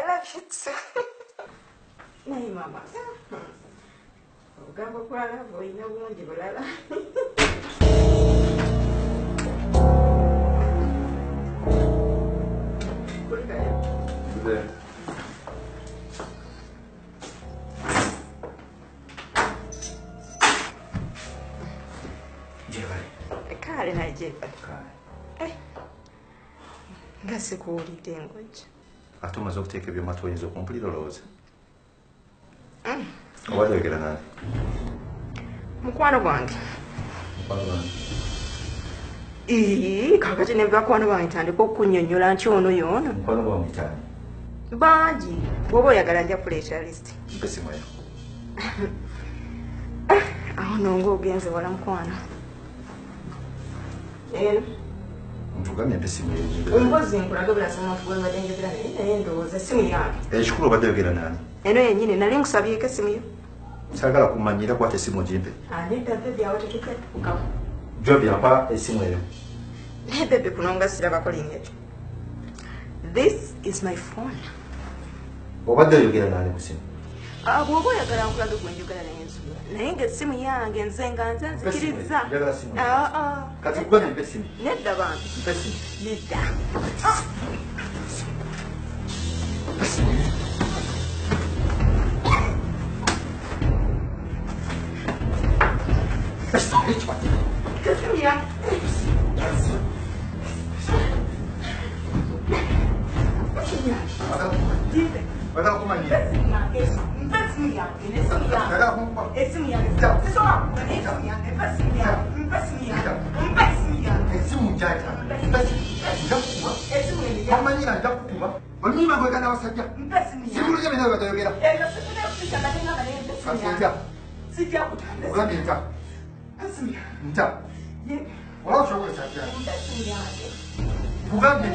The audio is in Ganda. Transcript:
love you too. Naye mama. Obugambo bwa love oyina bungi bulala. There. Kale na Jeba. Nga sikuwulidde engojja. Ate omaze okuteeka ebyomatu oyinza okumpulira olowooza? Obadde oyogera nani? Mukwano gwange. Mukwano gwange? Kakati ne bakwano bange tandika okunnyonnyola nti ono y'ono. Mukwano gwange mitaani? Bangi. Bw'oba oyagala nja kuleeta list. Mpe simu eyo. Awo nonga ogenze wala mukwano. Ntugamye mpe simu eyo. Ombozi nkulaga bulasoma okugwebadde njogera naye ndowooza essimu yange. Ekikulu obadde oyogera nani? Eno yennyini nali nkusabyeko essimu yo. Saagala kumanyira kwata essimu ogimpe. Nedda bebe awo tetuketukawo. Jobi ampa essimu eyo. Naye bebe kuno nga sirabako linnya ekyo. This is my phone. Obadde oyogera nani ku simu? Bw'oba oyagala nkulaga gwe njogera naye nsubira. Naye ng'essimu yange nze nga nze nzikiriza. Kati kugambye mpe essimu. Nedda bantu. Mpe essimu. Nedda. Bugambe